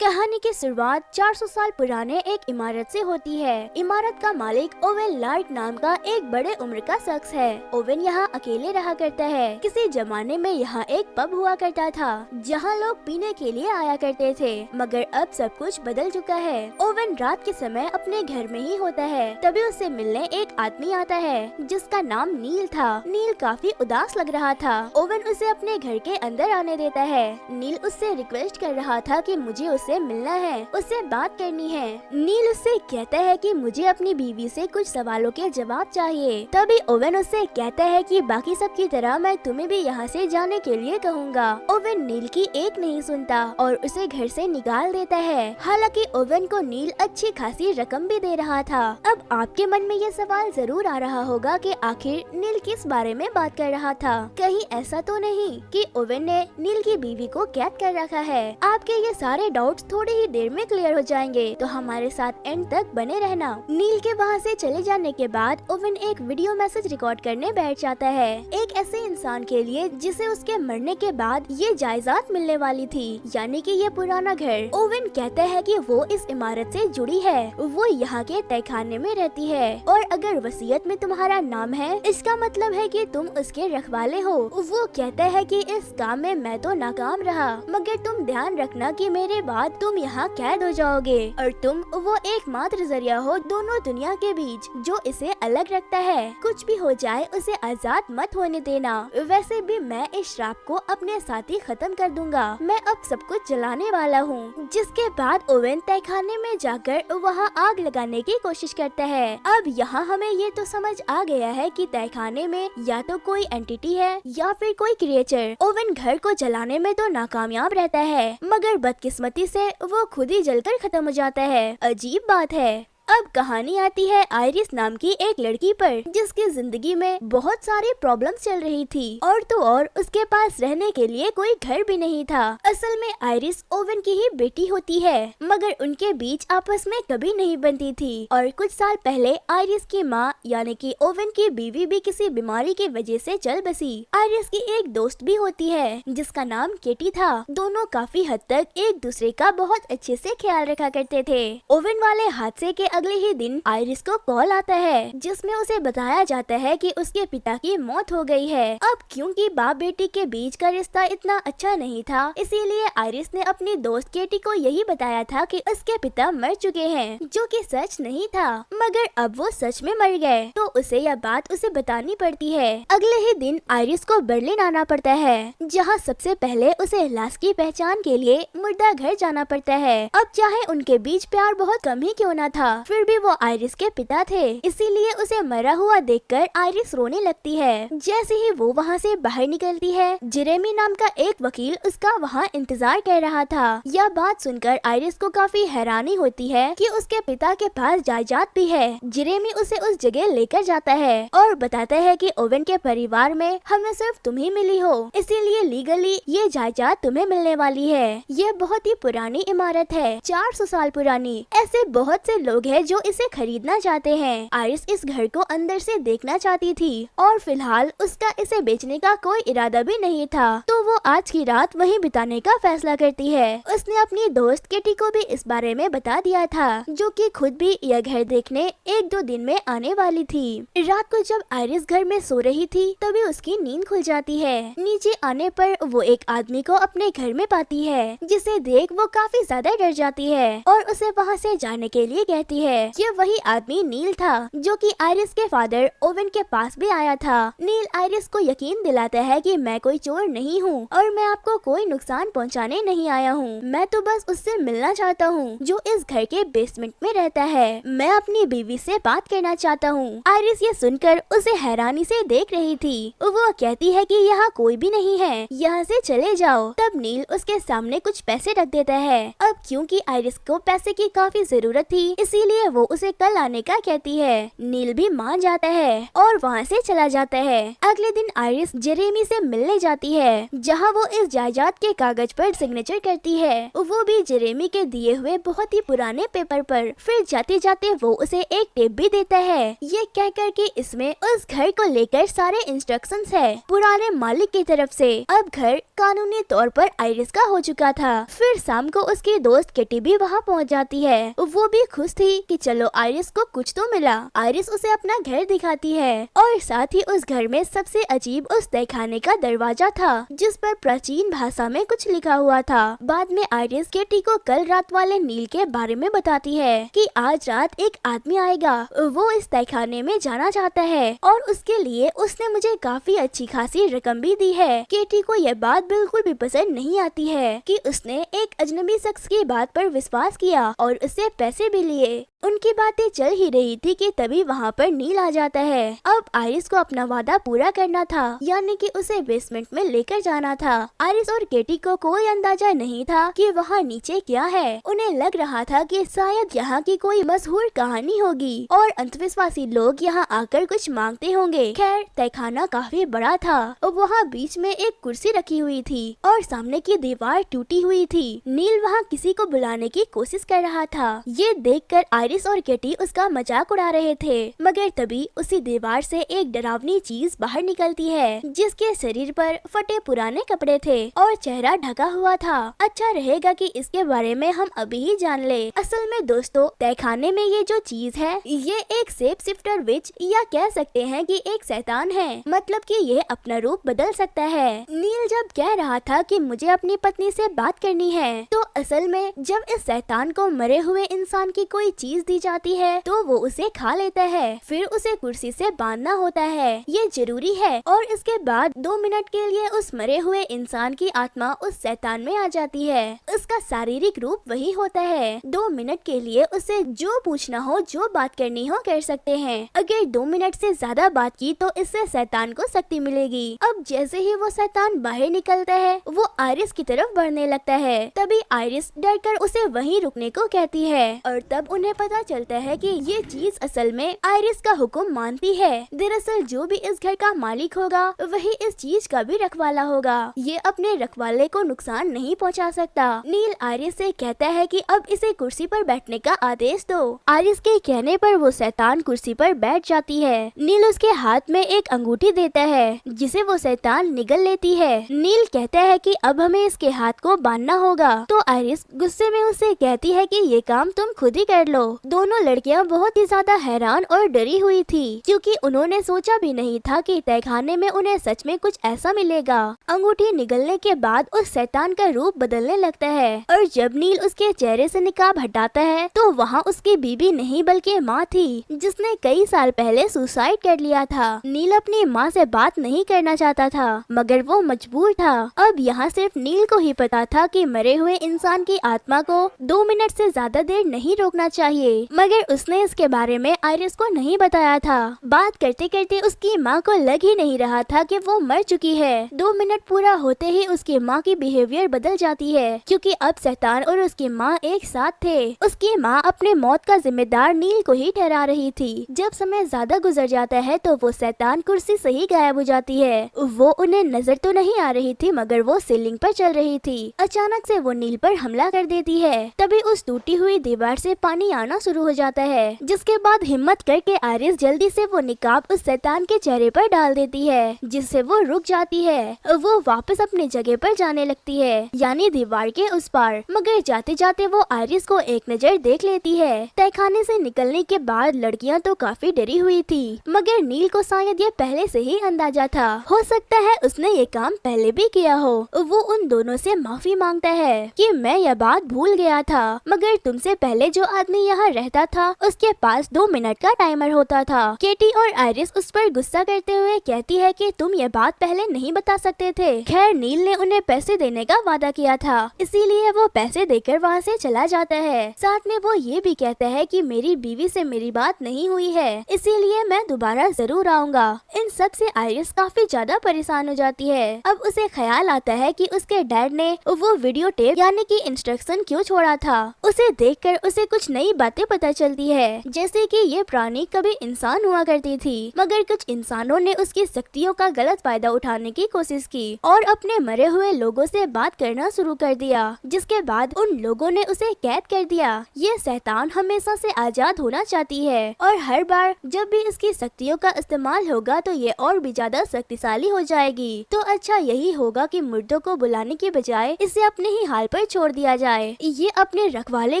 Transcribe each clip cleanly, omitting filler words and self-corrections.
कहानी की शुरुआत 400 साल पुराने एक इमारत से होती है। इमारत का मालिक ओवेन लार्क नाम का एक बड़े उम्र का शख्स है। ओवेन यहाँ अकेले रहा करता है। किसी जमाने में यहाँ एक पब हुआ करता था जहाँ लोग पीने के लिए आया करते थे, मगर अब सब कुछ बदल चुका है। ओवेन रात के समय अपने घर में ही होता है, तभी उससे मिलने एक आदमी आता है जिसका नाम नील था। नील काफी उदास लग रहा था। ओवेन उसे अपने घर के अंदर आने देता है। नील उससे रिक्वेस्ट कर रहा था कि मुझे उससे मिलना है, उससे बात करनी है। नील उससे कहता है कि मुझे अपनी बीवी से कुछ सवालों के जवाब चाहिए। तभी ओवेन उससे कहता है कि बाकी सब की तरह मैं तुम्हें भी यहाँ से जाने के लिए कहूँगा। ओवेन नील की एक नहीं सुनता और उसे घर से निकाल देता है। हालांकि ओवेन को नील अच्छी खासी रकम भी दे रहा था। अब आपके मन में ये सवाल जरूर आ रहा होगा कि आखिर नील किस बारे में बात कर रहा था। कहीं ऐसा तो नहीं कि ओवेन ने नील की बीवी को कैद कर रखा है। आपके ये सारे डाउट थोड़ी ही देर में क्लियर हो जाएंगे, तो हमारे साथ एंड तक बने रहना। नील के वहाँ से चले जाने के बाद ओवेन एक वीडियो मैसेज रिकॉर्ड करने बैठ जाता है, एक ऐसे इंसान के लिए जिसे उसके मरने के बाद ये जायदाद मिलने वाली थी, यानी कि ये पुराना घर। ओवेन कहता है कि वो इस इमारत से जुड़ी है, वो यहाँ के तहखाने में रहती है और अगर वसीयत में तुम्हारा नाम है इसका मतलब है कि तुम उसके रखवाले हो। वो कहता है कि इस काम में मैं तो नाकाम रहा, मगर तुम ध्यान रखना कि मेरे बाद तुम यहाँ कैद हो जाओगे और तुम वो एकमात्र जरिया हो दोनों दुनिया के बीच जो इसे अलग रखता है। कुछ भी हो जाए उसे आजाद मत होने देना। वैसे भी मैं इस श्राप को अपने साथ ही खत्म कर दूंगा। मैं अब सब कुछ जलाने वाला हूँ। जिसके बाद ओवेन तहखाने में जाकर वहाँ आग लगाने की कोशिश करता है। अब यहाँ हमें ये तो समझ आ गया है कि तहखाने में या तो कोई एंटिटी है या फिर कोई क्रिएचर। ओवेन घर को जलाने में तो नाकामयाब रहता है, मगर बदकिस्मती से वो खुद ही जलकर खत्म हो जाता है। अजीब बात है। अब कहानी आती है आयरिस नाम की एक लड़की पर, जिसकी जिंदगी में बहुत सारी प्रॉब्लम्स चल रही थी और तो और उसके पास रहने के लिए कोई घर भी नहीं था। असल में आयरिस ओवेन की ही बेटी होती है, मगर उनके बीच आपस में कभी नहीं बनती थी और कुछ साल पहले आयरिस की माँ यानी कि ओवेन की बीवी भी किसी बीमारी की वजह से चल बसी। आयरिस की एक दोस्त भी होती है जिसका नाम केटी था। दोनों काफी हद तक एक दूसरे का बहुत अच्छे से ख्याल रखा करते थे। ओवेन वाले हादसे के अगले ही दिन आयरिस को कॉल आता है जिसमें उसे बताया जाता है कि उसके पिता की मौत हो गई है। अब क्योंकि बाप बेटी के बीच का रिश्ता इतना अच्छा नहीं था, इसीलिए आयरिस ने अपनी दोस्त केटी को यही बताया था कि उसके पिता मर चुके हैं, जो कि सच नहीं था। मगर अब वो सच में मर गए तो उसे यह बात उसे बतानी पड़ती है। अगले ही दिन आयरिस को बर्लिन आना पड़ता है, जहाँ सबसे पहले उसे लाश की पहचान के लिए मुर्दा घर जाना पड़ता है। अब चाहे उनके बीच प्यार बहुत कम ही क्यों न था, फिर भी वो आयरिस के पिता थे, इसीलिए उसे मरा हुआ देखकर आयरिस रोने लगती है। जैसे ही वो वहाँ से बाहर निकलती है, जेरेमी नाम का एक वकील उसका वहाँ इंतजार कर रहा था। यह बात सुनकर आयरिस को काफी हैरानी होती है कि उसके पिता के पास जायदाद भी है। जेरेमी उसे उस जगह लेकर जाता है और बताता है कि ओवेन के परिवार में हमें सिर्फ तुम ही मिली हो, इसीलिए लीगली ये जायदाद तुम्हें मिलने वाली है। ये बहुत ही पुरानी इमारत है, 400 साल पुरानी। ऐसे बहुत से लोग हैं जो इसे खरीदना चाहते हैं। आयरिस इस घर को अंदर से देखना चाहती थी और फिलहाल उसका इसे बेचने का कोई इरादा भी नहीं था, तो वो आज की रात वहीं बिताने का फैसला करती है। उसने अपनी दोस्त केटी को भी इस बारे में बता दिया था, जो कि खुद भी यह घर देखने 1-2 दिन में आने वाली थी। रात को जब आयरिस घर में सो रही थी, तभी उसकी नींद खुल जाती है। नीचे आने पर वो एक आदमी को अपने घर में पाती है, जिसे देख वो काफी ज्यादा डर जाती है और उसे वहाँ से जाने के लिए कहती है। ये वही आदमी नील था, जो कि आयरिस के फादर ओवेन के पास भी आया था। नील आयरिस को यकीन दिलाता है कि मैं कोई चोर नहीं हूँ और मैं आपको कोई नुकसान पहुँचाने नहीं आया हूँ। मैं तो बस उससे मिलना चाहता हूँ जो इस घर के बेसमेंट में रहता है। मैं अपनी बीवी से बात करना चाहता हूँ। आयरिस ये सुनकर उसे हैरानी से देख रही थी। वो कहती है कि यहाँ कोई भी नहीं है, यहाँ से चले जाओ। तब नील उसके सामने कुछ पैसे रख देता है। अब क्योंकि आयरिस को पैसे की काफी जरूरत थी, इसीलिए इसीलिए वो उसे कल आने का कहती है। नील भी मान जाता है और वहाँ से चला जाता है। अगले दिन आइरिस जेरेमी से मिलने जाती है, जहाँ वो इस जायदाद के कागज पर सिग्नेचर करती है, वो भी जेरेमी के दिए हुए बहुत ही पुराने पेपर पर। फिर जाते जाते वो उसे एक टेप भी देता है, ये कह कर कि इसमें उस घर को लेकर सारे इंस्ट्रक्शंस है पुराने मालिक की तरफ से। अब घर कानूनी तौर पर आइरिस का हो चुका था। फिर शाम को उसकी दोस्त किटी भी वहाँ पहुँच जाती है। वो भी खुश थी कि चलो आइरिस को कुछ तो मिला। आइरिस उसे अपना घर दिखाती है और साथ ही उस घर में सबसे अजीब उस तहखाने का दरवाजा था, जिस पर प्राचीन भाषा में कुछ लिखा हुआ था। बाद में आइरिस किटी को कल रात वाले नील के बारे में बताती है कि आज रात एक आदमी आएगा, वो इस तहखाने में जाना चाहता है और उसके लिए उसने मुझे काफी अच्छी खासी रकम भी दी है। केटी को यह बात बिल्कुल भी पसंद नहीं आती है कि उसने एक अजनबी शख्स की बात पर विश्वास किया और उससे पैसे भी लिए। उनकी बातें चल ही रही थी कि तभी वहाँ पर नील आ जाता है। अब आइरिस को अपना वादा पूरा करना था, यानी कि उसे बेसमेंट में लेकर जाना था। आइरिस और केटी को कोई अंदाजा नहीं था कि वहाँ नीचे क्या है। उन्हें लग रहा था कि शायद यहाँ की कोई मशहूर कहानी होगी और अंधविश्वासी लोग यहाँ आकर कुछ मांगते होंगे। खैर तहखाना काफी बड़ा था। वहाँ बीच में एक कुर्सी रखी हुई थी और सामने की दीवार टूटी हुई थी। नील वहाँ किसी को बुलाने की कोशिश कर रहा था। ये देखकर आइरिस और केटी उसका मजाक उड़ा रहे थे, मगर तभी उसी दीवार से एक डरावनी चीज बाहर निकलती है, जिसके शरीर पर फटे पुराने कपड़े थे और चेहरा ढका हुआ था। अच्छा रहेगा कि इसके बारे में हम अभी ही जान ले। असल में दोस्तों, तहखाने में ये जो चीज है, ये एक शेप शिफ्टर विच या कह सकते हैं कि एक शैतान है। मतलब कि ये अपना रूप बदल सकता है। नील जब कह रहा था कि मुझे अपनी पत्नी से बात करनी है, तो असल में जब इस शैतान को मरे हुए इंसान की कोई चीज दी जाती है तो वो उसे खा लेता है। फिर उसे कुर्सी से बांधना होता है, ये जरूरी है। और इसके बाद 2 मिनट के लिए उस मरे हुए इंसान की आत्मा उस शैतान में आ जाती है। उसका शारीरिक रूप वही होता है। 2 मिनट के लिए उसे जो पूछना हो, जो बात करनी हो, कर सकते हैं। अगर 2 मिनट से ज्यादा बात की तो इससे शैतान को शक्ति मिलेगी। अब जैसे ही वो शैतान बाहर निकलता है, वो आइरिस की तरफ बढ़ने लगता है। तभी आइरिस डरकर उसे वहीं रुकने को कहती है और तब उन्हें पता चलता है कि ये चीज असल में आइरिस का हुक्म मानती है। दरअसल जो भी इस घर का मालिक होगा, वही इस चीज का भी रखवाला होगा। ये अपने रखवाले को नुकसान नहीं पहुंचा सकता। नील आइरिस से कहता है कि अब इसे कुर्सी पर बैठने का आदेश दो। आइरिस के कहने पर वो शैतान कुर्सी पर बैठ जाती है। नील उसके हाथ में एक अंगूठी देता है, जिसे वो शैतान निगल लेती है। नील कहता है कि अब हमें इसके हाथ को बांधना होगा, तो आइरिस गुस्से में उसे कहती है कि ये काम तुम खुद ही कर लो। दोनों लड़कियां बहुत ही ज्यादा हैरान और डरी हुई थी, क्योंकि उन्होंने सोचा भी नहीं था कि तहखाने में उन्हें सच में कुछ ऐसा मिलेगा। अंगूठी निगलने के बाद उस शैतान का रूप बदलने लगता है और जब नील उसके चेहरे से निकाब हटाता है तो वहाँ उसकी बीबी नहीं बल्कि माँ थी, जिसने कई साल पहले सुसाइड कर लिया था। नील अपनी माँ से बात नहीं करना चाहता था, मगर वो मजबूर था। अब यहाँ सिर्फ नील को ही पता था कि मरे हुए इंसान की आत्मा को 2 मिनट से ज्यादा देर नहीं रोकना चाहिए, मगर उसने इसके बारे में आइरिस को नहीं बताया था। बात करते करते उसकी माँ को लग ही नहीं रहा था कि वो मर चुकी है। 2 मिनट पूरा होते ही उसकी माँ की बिहेवियर बदल जाती है, क्योंकि अब शैतान और उसकी माँ एक साथ थे। उसकी माँ अपने मौत का जिम्मेदार नील को ही ठहरा रही थी। जब समय ज्यादा गुजर जाता है तो वो शैतान कुर्सी से ही गायब हो जाती है। वो उन्हें नजर तो नहीं आ रही थी, मगर वो सीलिंग पर चल रही थी। अचानक से वो नील पर हमला कर देती है। तभी उस टूटी हुई दीवार से पानी आना शुरू हो जाता है, जिसके बाद हिम्मत करके आइरिस जल्दी से वो निकाब उस शैतान के चेहरे पर डाल देती है, जिससे वो रुक जाती है। वो वापस अपनी जगह पर जाने लगती है, यानी दीवार के उस पार। मगर जाते जाते वो आइरिस को एक नजर देख लेती है। तहखाने से निकलने के बाद लड़कियां तो काफी डरी हुई थी, मगर नील को शायद ये पहले से ही अंदाजा था। हो सकता है उसने ये काम पहले भी किया हो। वो उन दोनों से माफी मांगता है कि मैं यह बात भूल गया था, मगर तुमसे पहले जो आदमी यहाँ रहता था उसके पास 2 मिनट का टाइमर होता था। केटी और आइरिस उस पर गुस्सा करते हुए कहती है कि तुम ये बात पहले नहीं बता सकते थे। खैर नील ने उन्हें पैसे देने का वादा किया था, इसीलिए वो पैसे देकर वहाँ से चला जाता है। साथ में वो ये भी कहता है कि मेरी बीवी से मेरी बात नहीं हुई है, इसीलिए मैं दोबारा जरूर आऊंगा। इन सब से आइरिस काफी ज्यादा परेशान हो जाती है। अब उसे ख्याल आता है कि उसके डैड ने वो वीडियो टेप यानी कि इंस्ट्रक्शन क्यों छोड़ा था। उसे देखकर उसे कुछ नई बातें पता चलती है, जैसे कि ये प्राणी कभी इंसान हुआ करती थी, मगर कुछ इंसानों ने उसकी शक्तियों का गलत फायदा उठाने की कोशिश की और अपने मरे हुए लोगों से बात करना शुरू कर दिया, जिसके बाद उन लोगों ने उसे कैद कर दिया। ये शैतान हमेशा से आजाद होना चाहती है और हर बार जब भी इसकी शक्तियों का इस्तेमाल होगा तो ये और भी ज्यादा शक्तिशाली हो जाएगी। तो अच्छा यही होगा कि मुर्दों को बुलाने की बजाय इसे अपने ही हाल पर छोड़ दिया जाए। ये अपने रखवाले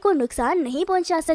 को नुकसान नहीं पहुंचा सकती,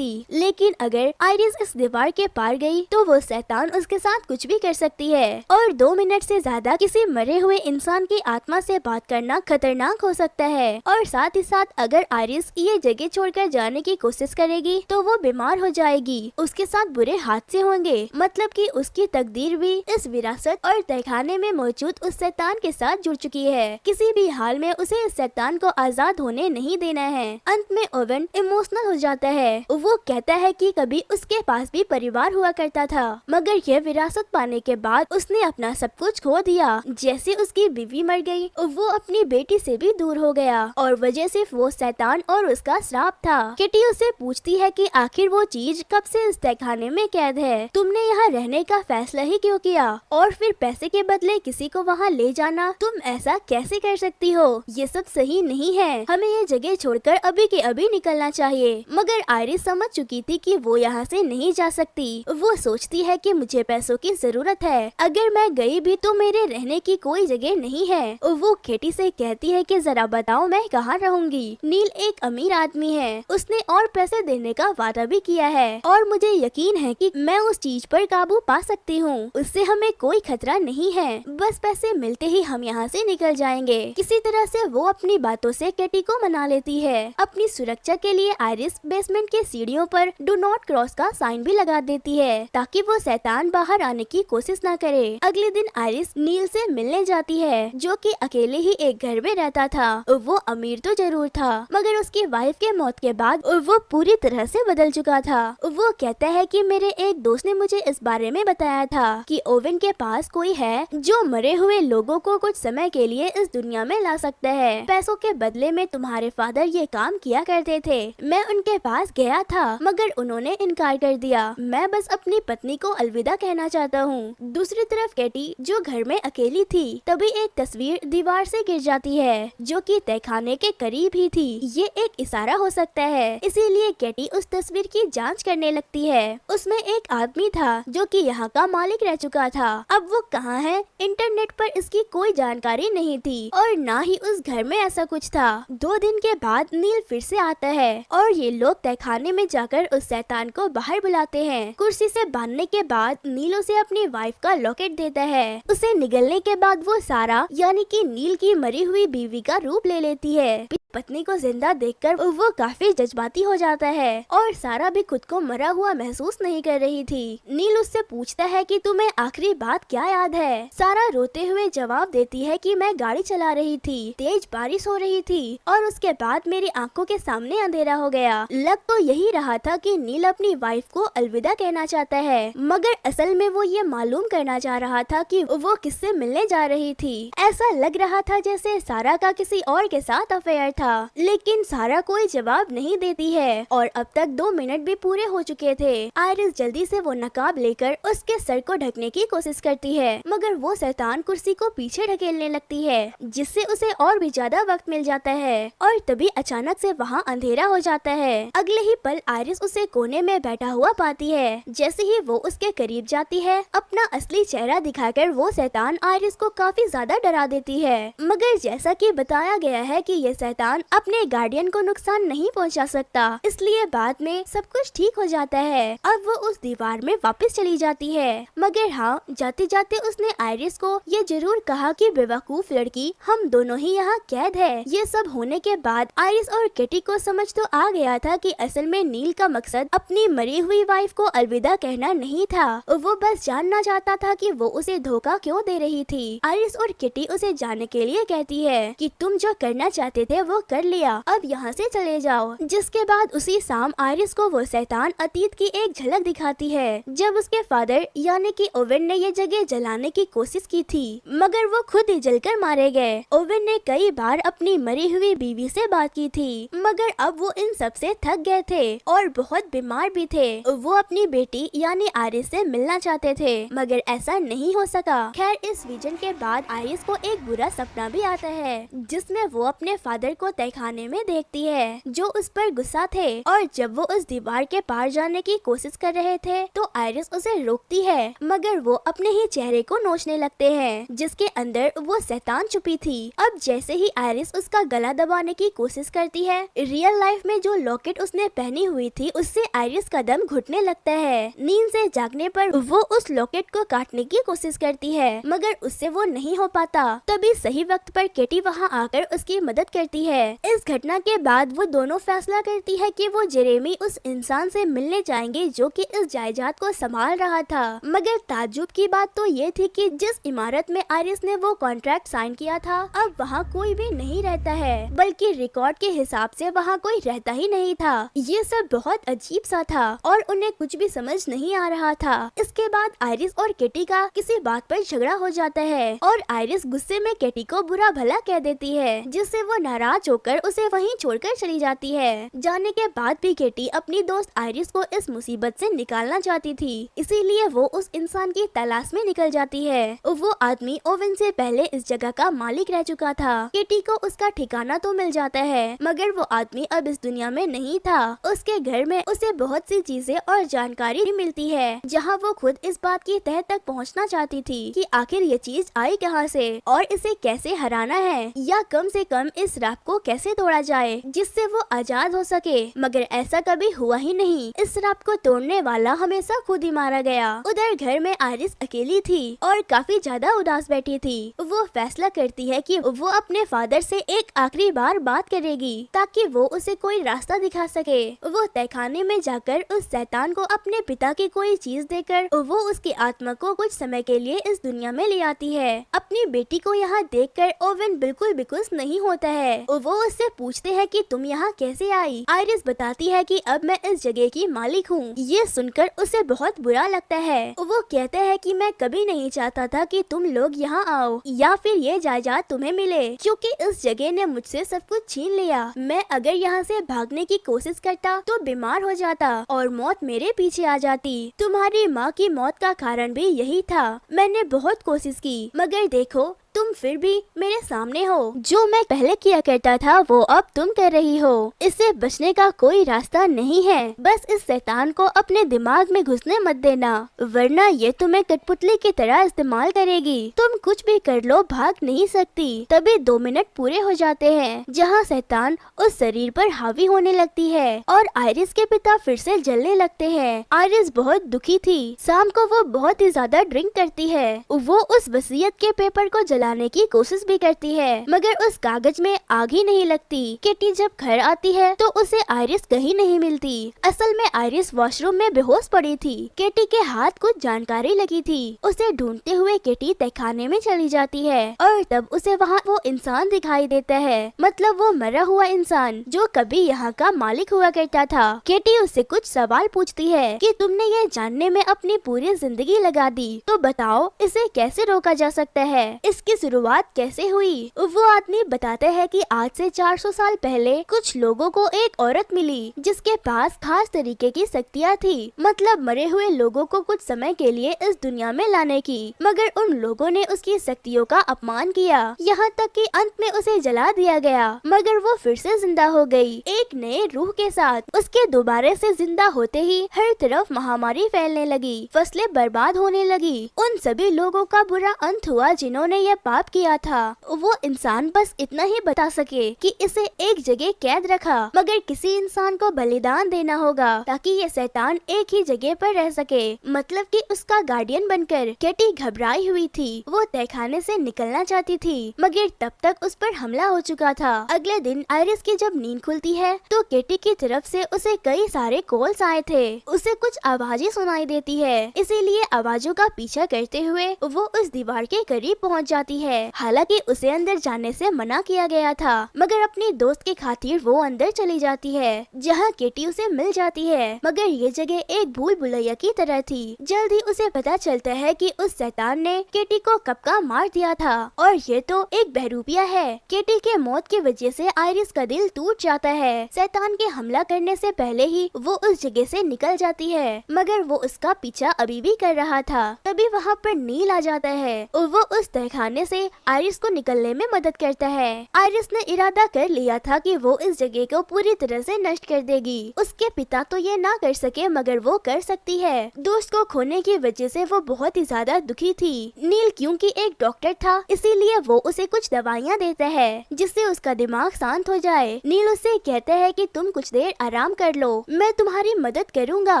लेकिन अगर आयरिस इस दीवार के पार गई तो वो शैतान उसके साथ कुछ भी कर सकती है और 2 मिनट से ज्यादा किसी मरे हुए इंसान की आत्मा से बात करना खतरनाक हो सकता है। और साथ ही साथ अगर आयरिस ये जगह छोड़कर जाने की कोशिश करेगी तो वो बीमार हो जाएगी, उसके साथ बुरे हादसे होंगे, मतलब कि उसकी तकदीर भी इस विरासत और तहखाने में मौजूद उस शैतान के साथ जुड़ चुकी है। किसी भी हाल में उसे इस शैतान को आजाद होने नहीं देना है। अंत में ओवन इमोशनल हो जाता है। वो कहता है कि कभी उसके पास भी परिवार हुआ करता था, मगर यह विरासत पाने के बाद उसने अपना सब कुछ खो दिया। जैसे उसकी बीवी मर गई, वो अपनी बेटी से भी दूर हो गया और वजह सिर्फ वो शैतान और उसका श्राप था। किटी उसे पूछती है कि आखिर वो चीज कब से इस तहखाने में कैद है, तुमने यहाँ रहने का फैसला ही क्यों किया, और फिर पैसे के बदले किसी को वहाँ ले जाना, तुम ऐसा कैसे कर सकती हो, ये सब सही नहीं है, हमें ये जगह छोड़कर अभी के अभी निकलना चाहिए। मगर आयरिस समझ चुकी थी कि वो यहाँ से नहीं जा सकती। वो सोचती है कि मुझे पैसों की जरूरत है, अगर मैं गई भी तो मेरे रहने की कोई जगह नहीं है। वो केटी से कहती है कि जरा बताओ मैं कहाँ रहूंगी। नील एक अमीर आदमी है, उसने और पैसे देने का वादा भी किया है और मुझे यकीन है कि मैं उस चीज पर काबू पा सकती हूँ, उससे हमें कोई खतरा नहीं है, बस पैसे मिलते ही हम यहाँ से निकल जाएंगे। किसी तरह से वो अपनी बातों से केटी को मना लेती है। अपनी सुरक्षा के लिए आयरिस बेसमेंट के सीढ़ियों पर डू नॉट क्रॉस का साइन भी लगा देती है ताकि वो शैतान बाहर आने की कोशिश न करे। अगले दिन आयरिस नील से मिलने जाती है, जो कि अकेले ही एक घर में रहता था। वो अमीर तो जरूर था, मगर उसकी वाइफ के मौत के बाद वो पूरी तरह से बदल चुका था। वो कहता है कि मेरे एक दोस्त ने मुझे इस बारे में बताया था कि ओवन के पास कोई है जो मरे हुए लोगों को कुछ समय के लिए इस दुनिया में ला सकता है। पैसों के बदले में तुम्हारे फादर ये काम किया करते थे। मैं उनके पास गया था, मगर उन्होंने इनकार कर दिया। मैं बस अपनी पत्नी को अलविदा कहना चाहता हूँ। दूसरी तरफ केटी जो घर में अकेली थी, तभी एक तस्वीर दीवार से गिर जाती है, जो कि तहखाने के करीब ही थी। ये एक इशारा हो सकता है, इसीलिए केटी उस तस्वीर की जांच करने लगती है। उसमें एक आदमी था जो कि यहाँ का मालिक रह चुका था। अब वो कहाँ है, इंटरनेट पर इसकी कोई जानकारी नहीं थी और ना ही उस घर में ऐसा कुछ था। 2 दिन के बाद नील फिर से आता है और ये लोग तहखाने में जाकर उस शैतान को बाहर बुलाते हैं। कुर्सी से बांधने के बाद नील उसे अपनी वाइफ का लॉकेट देता है। उसे निगलने के बाद वो सारा यानी कि नील की मरी हुई बीवी का रूप ले लेती है। पत्नी को जिंदा देखकर वो काफी जज्बाती हो जाता है और सारा भी खुद को मरा हुआ महसूस नहीं कर रही थी। नील उससे पूछता है कि तुम्हें आखिरी बात क्या याद है। सारा रोते हुए जवाब देती है कि मैं गाड़ी चला रही थी, तेज बारिश हो रही थी और उसके बाद मेरी आंखों के सामने अंधेरा हो गया। लग तो यही रहा था कि नील अपनी वाइफ को अलविदा कहना चाहता है, मगर असल में वो ये मालूम करना चाह रहा था कि वो किससे मिलने जा रही थी। ऐसा लग रहा था जैसे सारा का किसी और के साथ अफेयर था, लेकिन सारा कोई जवाब नहीं देती है और अब तक 2 मिनट भी पूरे हो चुके थे। आयरिस जल्दी से वो नकाब लेकर उसके सर को ढकने की कोशिश करती है, मगर वो शैतान कुर्सी को पीछे ढकेलने लगती है, जिससे उसे और भी ज्यादा वक्त मिल जाता है और तभी अचानक से वहाँ अंधेरा हो जाता है। अगले ही पल आयरिस उसे कोने में बैठा हुआ पाती है। जैसे ही वो उसके करीब जाती है, अपना असली चेहरा दिखाकर वो शैतान आयरिस को काफी ज्यादा डरा देती है, मगर जैसा कि बताया गया है कि ये शैतान अपने गार्डियन को नुकसान नहीं पहुंचा सकता, इसलिए बाद में सब कुछ ठीक हो जाता है। अब वो उस दीवार में वापस चली जाती है, मगर हाँ, जाते जाते उसने आयरिस को ये जरूर कहा कि बेवकूफ लड़की, हम दोनों ही यहाँ कैद है। ये सब होने के बाद आयरिस और केटी को समझ तो आ गया था कि असल में नील का मकसद अपनी मरी हुई वाइफ को अलविदा कहना नहीं था। वो बस जानना चाहता था कि वो उसे धोखा क्यों दे रही थी। आयरिस और केटी उसे जानने के लिए कहती है कि तुम जो करना चाहते थे वो कर लिया, अब यहाँ से चले जाओ। जिसके बाद उसी शाम आयरिस को वो शैतान अतीत की एक झलक दिखाती है, जब उसके फादर यानी कि ओवेन ने ये जगह जलाने की कोशिश की थी, मगर वो खुद ही जलकर मारे गए। ओवेन ने कई बार अपनी मरी हुई बीवी से बात की थी, मगर अब वो इन सब से थक गए थे और बहुत बीमार भी थे। वो अपनी बेटी यानी आयरिस से मिलना चाहते थे, मगर ऐसा नहीं हो सका। खैर, इस विजन के बाद आयरिस को एक बुरा सपना भी आता है, जिसमें वो अपने फादर को तहखाने में देखती है, जो उस पर गुस्सा थे। और जब वो उस दीवार के पार जाने की कोशिश कर रहे थे तो आयरिस उसे रोकती है, मगर वो अपने ही चेहरे को नोचने लगते हैं, जिसके अंदर वो शैतान छुपी थी। अब जैसे ही आयरिस उसका गला दबाने की कोशिश करती है, रियल लाइफ में जो लॉकेट उसने पहनी हुई थी उससे आयरिस का दम घुटने लगता है। नींद से जागने पर वो उस लॉकेट को काटने की कोशिश करती है, मगर उससे वो नहीं हो पाता। तभी सही वक्त पर केटी वहाँ आकर उसकी मदद करती है। इस घटना के बाद वो दोनों फैसला करती है कि वो जेरेमी उस इंसान से मिलने जाएंगे जो कि इस जायदाद को संभाल रहा था। मगर ताज्जुब की बात तो ये थी कि जिस इमारत में आयरिस ने वो कॉन्ट्रैक्ट साइन किया था, अब वहाँ कोई भी नहीं रहता है, बल्कि रिकॉर्ड के हिसाब से वहाँ कोई रहता ही नहीं था। ये सब बहुत अजीब सा था और उन्हें कुछ भी समझ नहीं आ रहा था। इसके बाद आयरिस और केटी का किसी बात पर झगड़ा हो जाता है और आयरिस गुस्से में केटी को बुरा भला कह देती है, जिससे वो नाराज होकर उसे वहीं छोड़कर चली जाती है। जाने के बाद भी केटी अपनी दोस्त आयरिस को इस मुसीबत से निकालना चाहती थी, इसीलिए वो उस इंसान की तलाश में निकल जाती है। वो आदमी ओवेन से पहले इस जगह का मालिक रह चुका था। केटी को उसका ठिकाना तो मिल जाता है, मगर वो आदमी अब इस दुनिया में नहीं था। उसके घर में उसे बहुत सी चीजें और जानकारी मिलती है, जहाँ वो खुद इस बात की तह तक पहुँचना चाहती थी कि आखिर ये चीज आई कहाँ से और इसे कैसे हराना है, या कम से कम इस रात को कैसे तोड़ा जाए जिससे वो आजाद हो सके। मगर ऐसा कभी हुआ ही नहीं। इस रात को तोड़ने वाला हमेशा खुद ही मारा गया। उधर घर में आयरिस अकेली थी और काफी ज्यादा उदास बैठी थी। वो फैसला करती है कि वो अपने फादर से एक आखिरी बार बात करेगी, ताकि वो उसे कोई रास्ता दिखा सके। वो तहखाने में जाकर उस शैतान को अपने पिता की कोई चीज देकर वो उसकी आत्मा को कुछ समय के लिए इस दुनिया में ले आती है। अपनी बेटी को यहाँ देखकर ओवेन बिल्कुल भी खुश नहीं होता है। वो उससे पूछते हैं कि तुम यहाँ कैसे आई। आयरिस बताती है कि अब मैं इस जगह की मालिक हूँ। ये सुनकर उसे बहुत बुरा लगता है। वो कहते हैं कि मैं कभी नहीं चाहता था कि तुम लोग यहाँ आओ या फिर ये जायदाद तुम्हें मिले, क्योंकि इस जगह ने मुझसे सब कुछ छीन लिया। मैं अगर यहाँ से भागने की कोशिश करता तो बीमार हो जाता और मौत मेरे पीछे आ जाती। तुम्हारी माँ की मौत का कारण भी यही था। मैंने बहुत कोशिश की, मगर देखो तुम फिर भी मेरे सामने हो। जो मैं पहले किया करता था वो अब तुम कर रही हो। इससे बचने का कोई रास्ता नहीं है। बस इस शैतान को अपने दिमाग में घुसने मत देना, वरना ये तुम्हें कठपुतली की तरह इस्तेमाल करेगी। तुम कुछ भी कर लो, भाग नहीं सकती। तभी 2 मिनट पूरे हो जाते हैं, जहाँ शैतान उस शरीर पर हावी होने लगती है और आयरिस के पिता फिर से जलने लगते हैं। आयरिस बहुत दुखी थी। शाम को वो बहुत ही ज्यादा ड्रिंक करती है। वो उस वसीयत के पेपर को जलाने की कोशिश भी करती है, मगर उस कागज में आग ही नहीं लगती। किटी जब घर आती है तो उसे आयरिस कहीं नहीं मिलती। असल में आयरिस वॉशरूम में बेहोश पड़ी थी। केटी के हाथ कुछ जानकारी लगी थी। उसे ढूंढते हुए केटी तहखाने में चली जाती है और तब उसे वहाँ वो इंसान दिखाई देता है, मतलब वो मरा हुआ इंसान जो कभी यहाँ का मालिक हुआ करता था। केटी उससे कुछ सवाल पूछती है कि तुमने ये जानने में अपनी पूरी जिंदगी लगा दी, तो बताओ इसे कैसे रोका जा सकता है, इसकी शुरुआत कैसे हुई। वो आदमी बताते हैं कि आज से 400 साल पहले कुछ लोगों को एक औरत मिली जिसके पास खास तरीके की शक्तियाँ थी, मतलब मरे हुए लोगों को कुछ समय के लिए इस दुनिया में लाने की। मगर उन लोगों ने उसकी शक्तियों का अपमान किया, यहाँ तक कि अंत में उसे जला दिया गया। मगर वो फिर से जिंदा हो गई, एक नए रूह के साथ। उसके दोबारा से जिंदा होते ही हर तरफ महामारी फैलने लगी, फसलें बर्बाद होने लगी। उन सभी लोगों का बुरा अंत हुआ जिन्होंने यह पाप किया था। वो इंसान बस इतना ही बता सके कि इसे एक जगह कैद रखा, मगर किसी इंसान को बलिदान देना होगा ताकि ये शैतान एक ही जगह पर रह सके, मतलब कि उसका गार्डियन बनकर। केटी घबराई हुई थी। वो तहखाने से निकलना चाहती थी, मगर तब तक उस पर हमला हो चुका था। अगले दिन आयरिस की जब नींद खुलती है तो केटी की तरफ से उसे कई सारे कॉल्स आए थे। उसे कुछ आवाजें सुनाई देती है, इसीलिए आवाजों का पीछा करते हुए वो उस दीवार के करीब पहुंच जाती जाती है। हालांकि उसे अंदर जाने से मना किया गया था, मगर अपनी दोस्त की खातिर वो अंदर चली जाती है, जहाँ केटी उसे मिल जाती है। मगर ये जगह एक भूल भुलैया की तरह थी। जल्द ही उसे पता चलता है कि उस शैतान ने केटी को कब का मार दिया था, और ये तो एक बहरूपिया है। केटी के मौत की वजह से आयरिस का दिल टूट जाता है। शैतान के हमला करने से पहले ही वो उस जगह से निकल जाती है, मगर वो उसका पीछा अभी भी कर रहा था। तभी वहाँ पर नील आ जाता है और वो उस तहखाने से आयरिस को निकलने में मदद करता है। आयरिस ने इरादा कर लिया था कि वो इस जगह को पूरी तरह से नष्ट कर देगी। उसके पिता तो ये ना कर सके, मगर वो कर सकती है। दोस्त को खोने की वजह से वो बहुत ही ज्यादा दुखी थी। नील क्योंकि एक डॉक्टर था, इसीलिए वो उसे कुछ दवाइयाँ देता है जिससे उसका दिमाग शांत हो जाए। नील उसे कहता है कि तुम कुछ देर आराम कर लो, मैं तुम्हारी मदद करूँगा।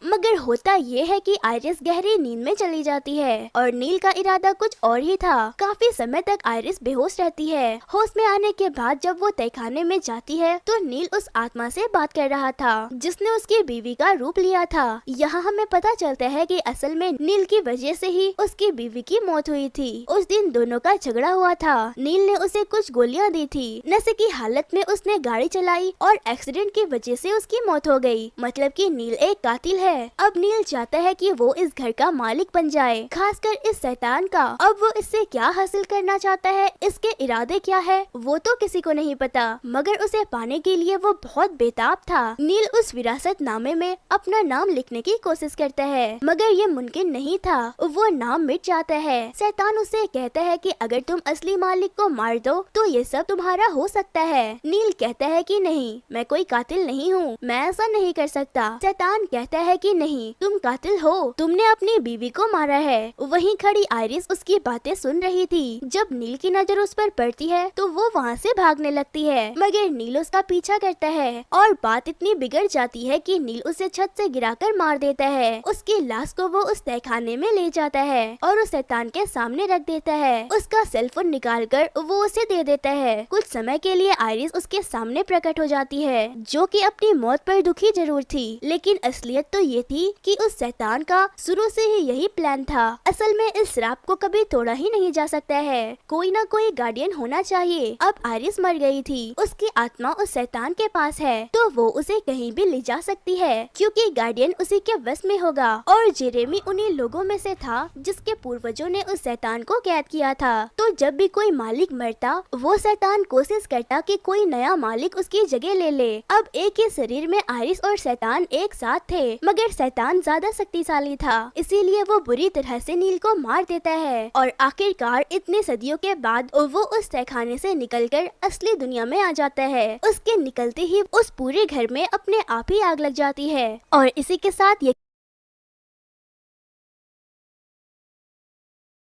मगर होता ये है कि आयरिस गहरी नींद में चली जाती है और नील का इरादा कुछ और ही था। काफी समय तक आयरिस बेहोश रहती है। होश में आने के बाद जब वो तहखाने में जाती है तो नील उस आत्मा से बात कर रहा था जिसने उसकी बीवी का रूप लिया था। यहाँ हमें पता चलता है कि असल में नील की वजह से ही उसकी बीवी की मौत हुई थी। उस दिन दोनों का झगड़ा हुआ था। नील ने उसे कुछ गोलियां दी थी। नशे की हालत में उसने गाड़ी चलाई और एक्सीडेंट की वजह से उसकी मौत हो गई। मतलब कि नील एक कातिल है। अब नील चाहता है कि वो इस घर का मालिक बन जाए, खासकर इस शैतान का। अब वो इससे क्या हासिल करना चाहता है, इसके इरादे क्या है, वो तो किसी को नहीं पता, मगर उसे पाने के लिए वो बहुत बेताब था। नील उस विरासत नामे में अपना नाम लिखने की कोशिश करता है, मगर ये मुमकिन नहीं था। वो नाम मिट जाता है। शैतान उसे कहता है कि अगर तुम असली मालिक को मार दो तो ये सब तुम्हारा हो सकता है। नील कहता है कि नहीं, मैं कोई कातिल नहीं हूँ, मैं ऐसा नहीं कर सकता। शैतान कहता है कि नहीं, तुम कातिल हो, तुमने अपनी बीवी को मारा है। वहीं खड़ी आयरिस उसकी बातें सुन रही थी। जब नील की नजर उस पर पड़ती है तो वो वहाँ से भागने लगती है, मगर नील उसका पीछा करता है और बात इतनी बिगड़ जाती है कि नील उसे छत से गिराकर मार देता है। उसकी लाश को वो उस तहखाने में ले जाता है और उस शैतान के सामने रख देता है। उसका सेलफोन निकाल कर वो उसे दे देता है। कुछ समय के लिए आयरिस उसके सामने प्रकट हो जाती है, जो कि अपनी मौत पर दुखी जरूर थी, लेकिन असलियत तो ये थी कि उस शैतान का शुरू से ही यही प्लान था। असल में इस श्राप को कभी तोड़ा ही नहीं जा सकता है, कोई ना कोई गार्डियन होना चाहिए। अब आयरिस मर गई थी, उसकी आत्मा उस शैतान के पास है, तो वो उसे कहीं भी ले जा सकती है, क्योंकि गार्डियन उसी के वश में होगा। और जेरेमी उन्हीं लोगों में से था जिसके पूर्वजों ने उस शैतान को कैद किया था। तो जब भी कोई मालिक मरता, वो शैतान कोशिश करता कि कोई नया मालिक उसकी जगह ले ले। अब एक ही शरीर में आयरिस और शैतान एक साथ थे, मगर शैतान ज्यादा शक्तिशाली था, इसीलिए वो बुरी तरह से नील को मार देता है। और आखिरकार इतने सदियों के बाद वो उस तहखाने से निकलकर असली दुनिया में आ जाता है। उसके निकलते ही उस पूरे घर में अपने आप ही आग लग जाती है। और इसी के साथ ये